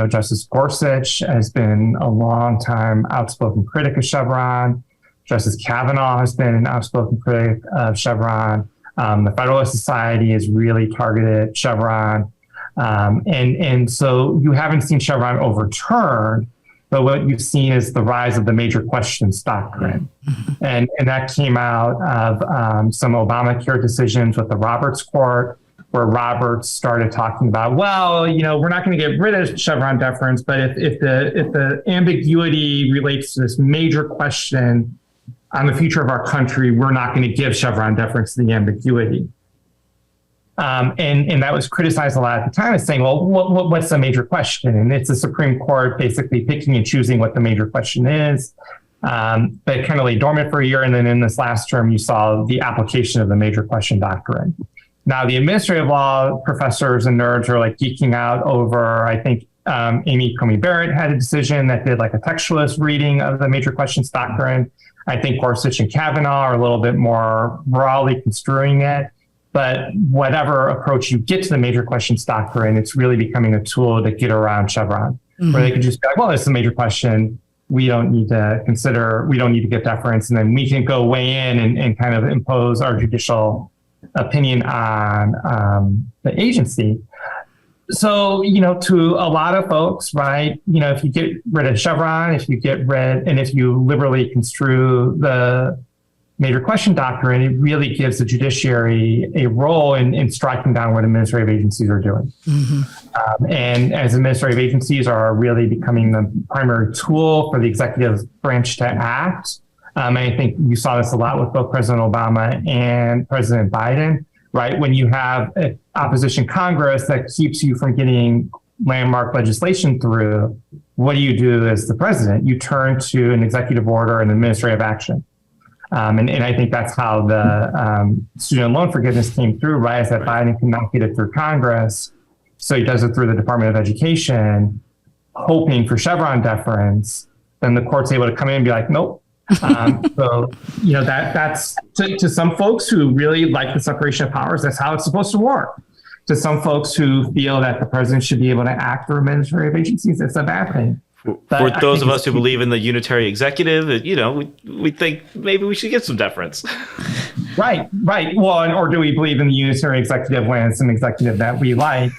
Justice Gorsuch has been a long time outspoken critic of Chevron. Justice Kavanaugh has been an outspoken critic of Chevron. The Federalist Society has really targeted Chevron. And so you haven't seen Chevron overturned, but what you've seen is the rise of the major questions doctrine. And that came out of some Obamacare decisions with the Roberts Court, where Roberts started talking about, well, we're not going to get rid of Chevron deference, but if the ambiguity relates to this major question on the future of our country, we're not going to give Chevron deference to the ambiguity. And that was criticized a lot at the time as saying, well, what's the major question? And it's the Supreme Court basically picking and choosing what the major question is. But it kind of lay dormant for a year. And then in this last term, you saw the application of the major question doctrine. Now, the administrative law professors and nerds are like geeking out over, I think, Amy Coney Barrett had a decision that did like a textualist reading of the major questions doctrine. I think Gorsuch and Kavanaugh are a little bit more broadly construing it. But whatever approach you get to the major questions doctrine, it's really becoming a tool to get around Chevron, where they can just be like, well, it's a major question. We don't need to get deference. And then we can go weigh in and kind of impose our judicial opinion on the agency. So, to a lot of folks, right, if you get rid of Chevron, if you liberally construe the major question doctrine, it really gives the judiciary a role in striking down what administrative agencies are doing. And as administrative agencies are really becoming the primary tool for the executive branch to act, I think you saw this a lot with both President Obama and President Biden, right? When you have an opposition Congress that keeps you from getting landmark legislation through, what do you do as the president? You turn to an executive order and administrative action. And I think that's how the student loan forgiveness came through, right? Is that Biden could not get it through Congress. So he does it through the Department of Education, hoping for Chevron deference. Then the court's able to come in and be like, nope. So, that's to some folks who really like the separation of powers, that's how it's supposed to work. To some folks who feel that the president should be able to act through administrative agencies, it's a bad thing. For those of us who believe in the unitary executive, we think maybe we should get some deference. Right. Well, or do we believe in the unitary executive when it's an executive that we like?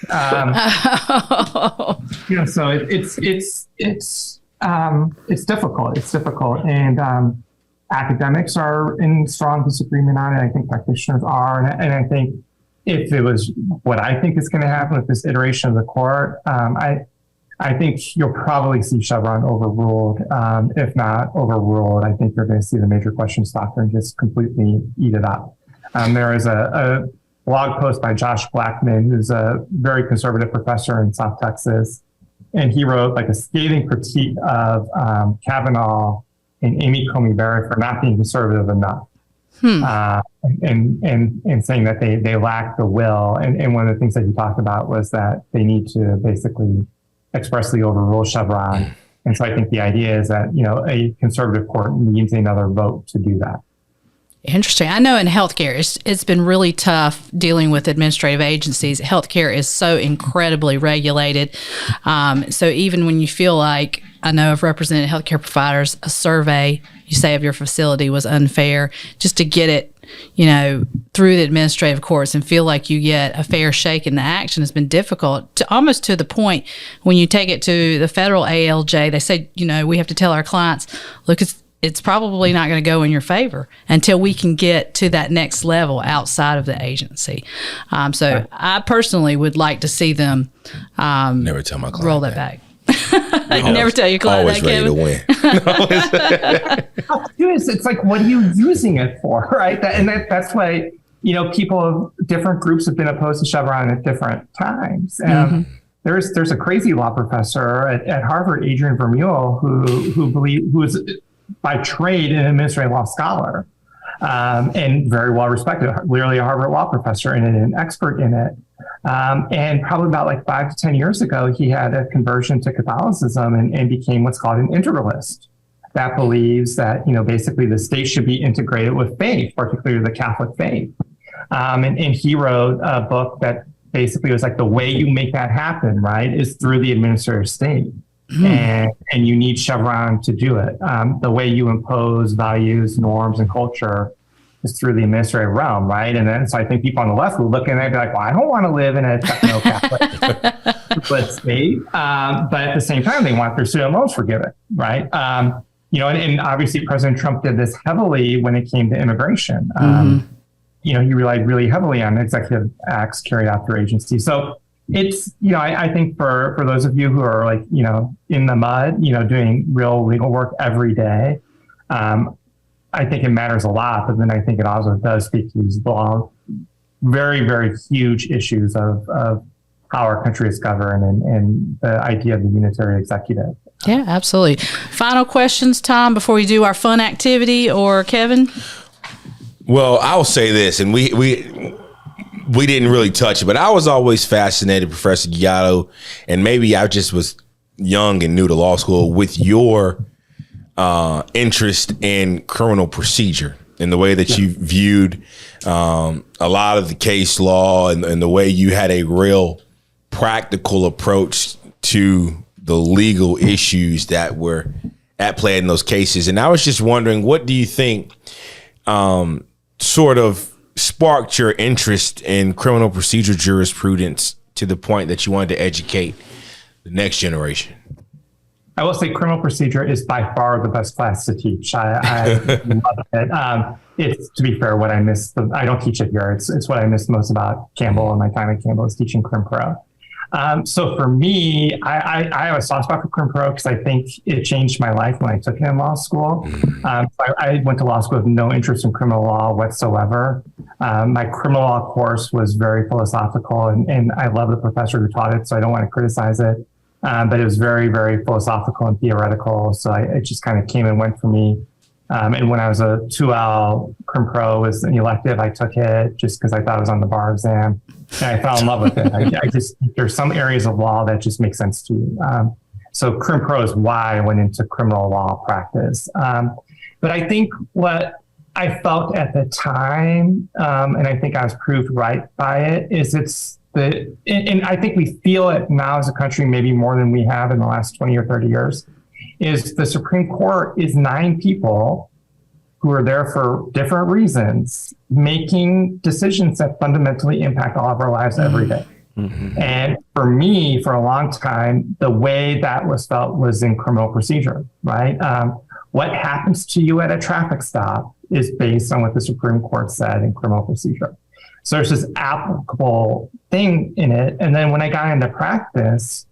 So it's difficult. It's difficult, and academics are in strong disagreement on it. I think practitioners are, and I think if it was what I think is going to happen with this iteration of the court, I think you'll probably see Chevron overruled. If not overruled, I think you're going to see the major questions doctrine just completely eat it up. There is a blog post by Josh Blackman, who's a very conservative professor in South Texas, and he wrote like a scathing critique of Kavanaugh and Amy Coney Barrett for not being conservative enough, and saying that they lack the will. And one of the things that he talked about was that they need to basically expressly overrule Chevron. And so I think the idea is that, a conservative court needs another vote to do that. Interesting. I know in healthcare, it's been really tough dealing with administrative agencies. Healthcare is so incredibly regulated. So even when you feel like, I know I've represented healthcare providers, a survey you say of your facility was unfair, just to get it, through the administrative courts and feel like you get a fair shake in the action has been difficult, almost to the point when you take it to the federal ALJ, they say, we have to tell our clients, look, it's probably not going to go in your favor until we can get to that next level outside of the agency. So I personally would like to see them never tell my client roll that back. Never tell your client always that, ready Kevin. to win. It's like, what are you using it for, right? That's why, people of different groups have been opposed to Chevron at different times. There's a crazy law professor at Harvard, Adrian Vermeule, who is by trade an administrative law scholar, and very well respected, literally a Harvard law professor and an expert in it. And probably about like 5 to 10 years ago, he had a conversion to Catholicism and became what's called an integralist. that believes that, basically the state should be integrated with faith, particularly the Catholic faith. And he wrote a book that basically was like, the way you make that happen, right, is through the administrative state. And you need Chevron to do it. The way you impose values, norms, and culture is through the administrative realm, right? And then, so I think people on the left will look at it and be like, well, I don't want to live in a Catholic state. But at the same time, they want their student loans forgiven, right? And obviously President Trump did this heavily when it came to immigration. He relied really heavily on executive acts carried out through agencies. So it's, I think for those of you who are like, in the mud, doing real legal work every day, I think it matters a lot, but then I think it also does speak to these very, very huge issues of how our country is governed and the idea of the unitary executive. Yeah, absolutely. Final questions, Tom, before we do our fun activity, or Kevin? Well, I'll say this, and we didn't really touch it, but I was always fascinated, Professor Ghiotto, and maybe I just was young and new to law school, with your interest in criminal procedure and the way that you viewed a lot of the case law and the way you had a real practical approach to the legal issues that were at play in those cases. And I was just wondering, what do you think sort of sparked your interest in criminal procedure jurisprudence to the point that you wanted to educate the next generation? I will say criminal procedure is by far the best class to teach. I love it. It's, to be fair, what I miss. I don't teach it here. It's what I miss most about Campbell and my time at Campbell is teaching Crim Pro. So for me, I have a soft spot for Crim Pro because I think it changed my life when I took it in law school. I went to law school with no interest in criminal law whatsoever. My criminal law course was very philosophical, and I love the professor who taught it, so I don't want to criticize it. But it was very, very philosophical and theoretical. So it just kind of came and went for me. And when I was a 2L Crim Pro was an elective, I took it just because I thought it was on the bar exam. And I fell in love with it. I just, there's some areas of law that just make sense to you. So Crim Pro is why I went into criminal law practice. But I think what I felt at the time, and I think I was proved right by it, is and I think we feel it now as a country, maybe more than we have in the last 20 or 30 years, is the Supreme Court is 9 people who are there for different reasons, making decisions that fundamentally impact all of our lives every day. And for me, for a long time, the way that was felt was in criminal procedure, right? What happens to you at a traffic stop is based on what the Supreme Court said in criminal procedure. So there's this applicable thing in it. And then when I got into practice,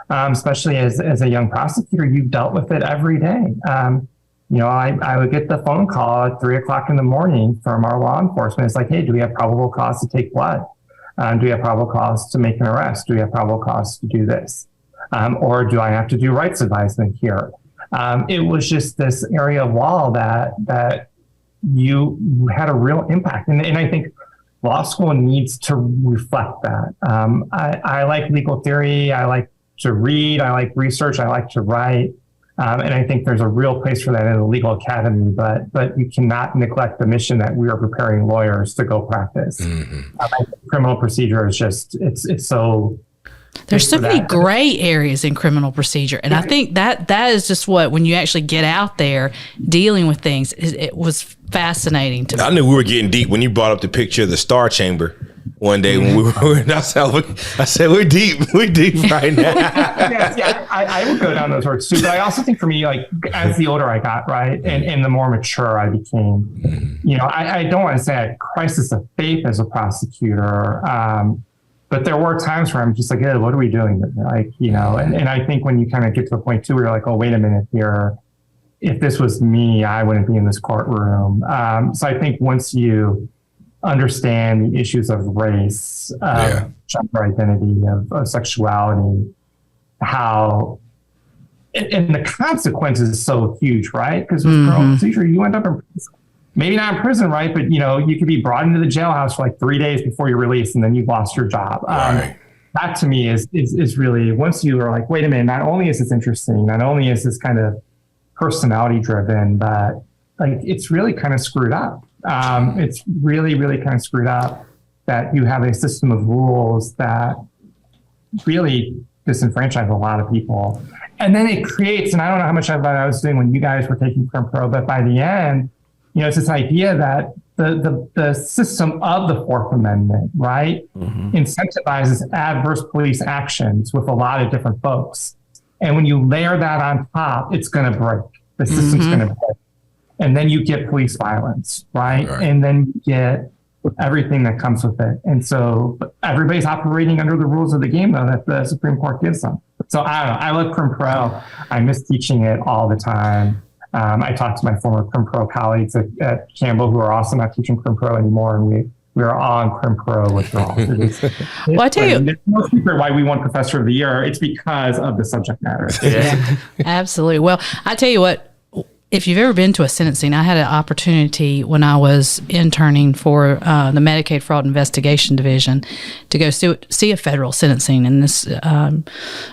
especially as a young prosecutor, you dealt with it every day. I would get the phone call at 3:00 in the morning from our law enforcement. It's like, hey, do we have probable cause to take blood? Do we have probable cause to make an arrest? Do we have probable cause to do this? Or do I have to do rights advisement here? It was just this area of law that you had a real impact. And I think law school needs to reflect that. I like legal theory. I like to read. I like research. I like to write. And I think there's a real place for that in the legal academy, but you cannot neglect the mission that we are preparing lawyers to go practice. Criminal procedure is just, it's so... There's so many gray areas in criminal procedure. And I think that is just what, when you actually get out there dealing with things, it was fascinating to me. I knew we were getting deep when you brought up the picture of the Star Chamber one day when we were in I said, we're deep right now. I would go down those roads too. But I also think for me, like, as the older I got, right, and the more mature I became, I don't want to say I had crisis of faith as a prosecutor, but there were times where I'm just like, hey, what are we doing? Like, and I think when you kind of get to the point too, where you're like, oh, wait a minute here. If this was me, I wouldn't be in this courtroom. So I think once you understand the issues of race, gender identity, of sexuality, how, and the consequences is so huge, right? Because with criminal procedure, you end up in prison. Maybe not in prison, right? But, you could be brought into the jailhouse for like 3 days before you're released, and then you've lost your job. That to me is really, once you are like, wait a minute, not only is this interesting, not only is this kind of personality driven, but like it's really kind of screwed up. It's really, really kind of screwed up that you have a system of rules that really disenfranchise a lot of people. And then it creates, and I don't know how much of that I was doing when you guys were taking Crim Pro, but by the end, it's this idea that the system of the Fourth Amendment, right, incentivizes adverse police actions with a lot of different folks. And when you layer that on top, it's going to break. The system's going to break. And then you get police violence, right? And then you get everything that comes with it. And so everybody's operating under the rules of the game, though, that the Supreme Court gives them. So I don't know. I love Crim Pro. I miss teaching it all the time. I talked to my former Crim Pro colleagues at Campbell who are also not teaching Crim Pro anymore, and we are all on Crim Pro withdrawal. Well, I tell you, there's no secret why we won Professor of the Year. It's because of the subject matter. Yeah, absolutely. Well, I tell you what, if you've ever been to a sentencing, I had an opportunity when I was interning for the Medicaid Fraud Investigation Division to go see a federal sentencing. And this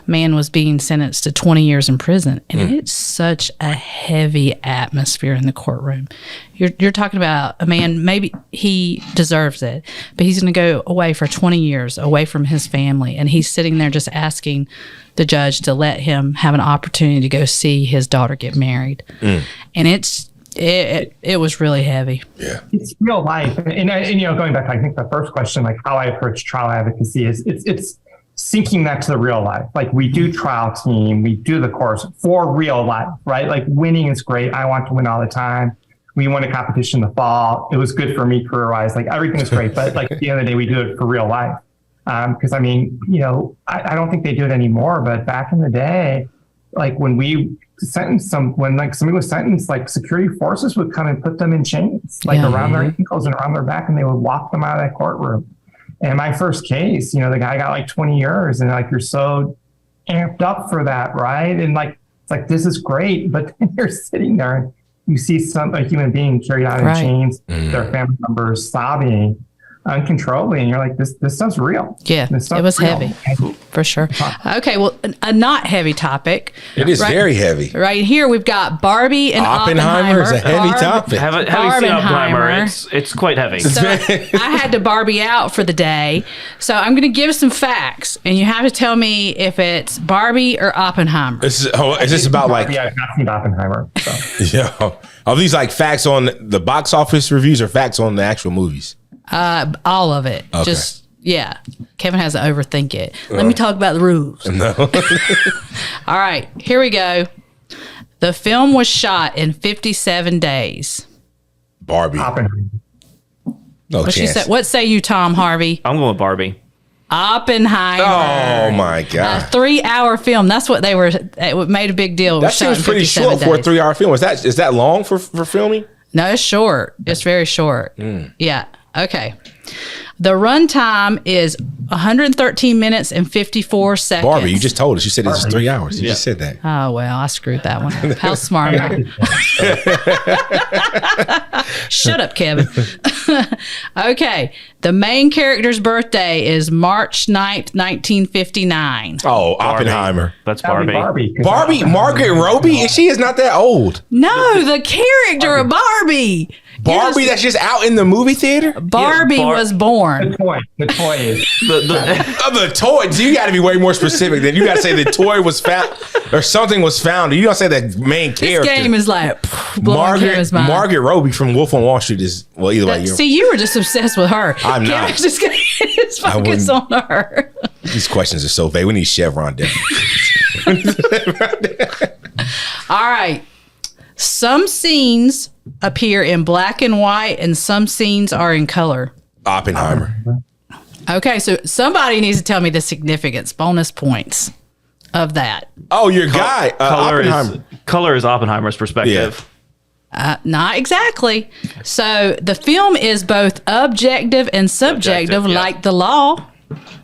man was being sentenced to 20 years in prison. And it's such a heavy atmosphere in the courtroom. You're talking about a man, maybe he deserves it, but he's going to go away for 20 years, away from his family. And he's sitting there just asking the judge to let him have an opportunity to go see his daughter get married. And it was really heavy. Yeah. It's real life. And going back, I think the first question, like how I approach trial advocacy is it's syncing that to the real life. Like we do trial team, we do the course for real life, right? Like winning is great. I want to win all the time. We won a competition in the fall. It was good for me career-wise. Like everything was great, but like at the end of the day, we do it for real life. Because I mean, I don't think they do it anymore, but back in the day, like when we sentenced when like somebody was sentenced, like security forces would come and put them in chains, like around their ankles and around their back, and they would walk them out of that courtroom. And my first case, the guy got like 20 years, and like you're so amped up for that, right? And like it's like this is great, but then you're sitting there and you see a human being carried out in chains, their family members sobbing uncontrollably, and you're like, this stuff's real. Yeah, it was real. Heavy, for sure. Okay, well, a not heavy topic. It is very heavy. Right here, we've got Barbie and Oppenheimer. Is a heavy topic. Having seen Oppenheimer, it's quite heavy. So I had to Barbie out for the day. So I'm going to give some facts, and you have to tell me if it's Barbie or Oppenheimer. Is this about like... Yeah, I've not seen Oppenheimer. So. Yeah. Are these like facts on the box office reviews or facts on the actual movies? All of it. Okay. Just, yeah. Kevin has to overthink it. Let me talk about the rules. No. All right. Here we go. The film was shot in 57 days. Barbie. Oppenheimer. No chance. What say you, Tom Harvey? I'm going with Barbie. Oppenheimer. Oh, my God. A 3-hour film. That's what it made a big deal. That seems pretty short for a 3-hour film. Is that long for filming? No, it's short. It's very short. Yeah. Okay. The runtime is 113 minutes and 54 seconds. Barbie, you just told us. You said it's 3 hours. You just said that. Oh, well, I screwed that one up. How smart am I? Shut up, Kevin. Okay. The main character's birthday is March 9th, 1959. Oh, Oppenheimer. That's Barbie. Barbie, Margaret Robbie? She is not that old. No, the character of Barbie. Barbie that's just out in the movie theater? Barbie was born. The toy is. The toy. So you got to be way more specific than you got to say the toy was found or something was found. You don't say the main character. This game is like Margaret Robbie from Wolf on Wall Street is, well, either way. See, you were just obsessed with her. I'm not. Just going to focus on her. These questions are so vague. We need Chevron down. All right. Some scenes appear in black and white and some scenes are in color. Oppenheimer. Okay, so somebody needs to tell me the significance, bonus points of that. Oh, your guy. Color is Oppenheimer's perspective. Yeah. Not exactly. So the film is both objective and subjective like the law.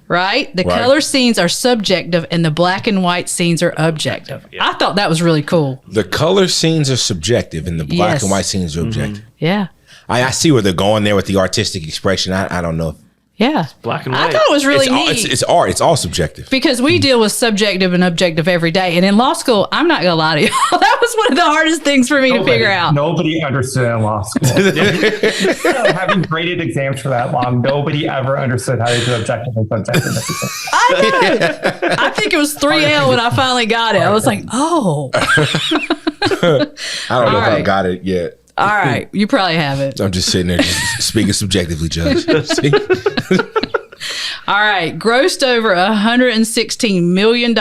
Right? The color scenes are subjective and the black and white scenes are objective. Yeah. I thought that was really cool. The color scenes are subjective and the black and white scenes are objective. Yeah. I see where they're going there with the artistic expression. I don't know Yeah. Black and I white. thought it was really neat. It's art. It's all subjective. Because we deal with subjective and objective every day. And in law school, I'm not going to lie to you, that was one of the hardest things for me to figure out. Nobody understood in law school. Having graded exams for that long, nobody ever understood how to do objective and subjective. I know. I think it was 3L when I finally got it. I was like, oh. I don't know if I got it yet. All right. You probably haven't. I'm just sitting there just speaking subjectively, Judge. All right. Grossed over $116 million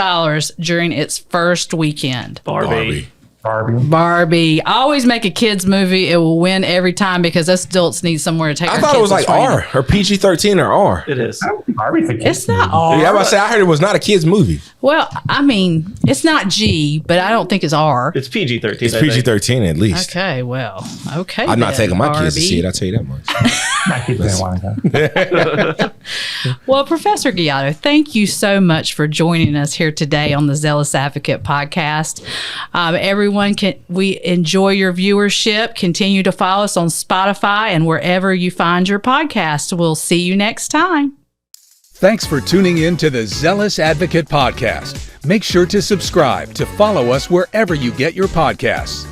during its first weekend. Barbie. I always make a kids movie. It will win every time because us adults need somewhere to take our kids. I thought it was like R or PG-13 or R. It is. Barbie's a kid's It's not R. Yeah, I heard it was not a kid's movie. Well, I mean, it's not G, but I don't think it's R. It's PG-13. It's PG-13 at least. Okay, well, okay. I'm not then, taking my kids to Barbie. see it. I'll tell you that much. My kids didn't want to go. Well, Professor Ghiotto, thank you so much for joining us here today on the Zealous Advocate Podcast. Everyone, we enjoy your viewership. Continue to follow us on Spotify and wherever you find your podcast. We'll see you next time. Thanks for tuning in to the Zealous Advocate Podcast. Make sure to subscribe to follow us wherever you get your podcasts.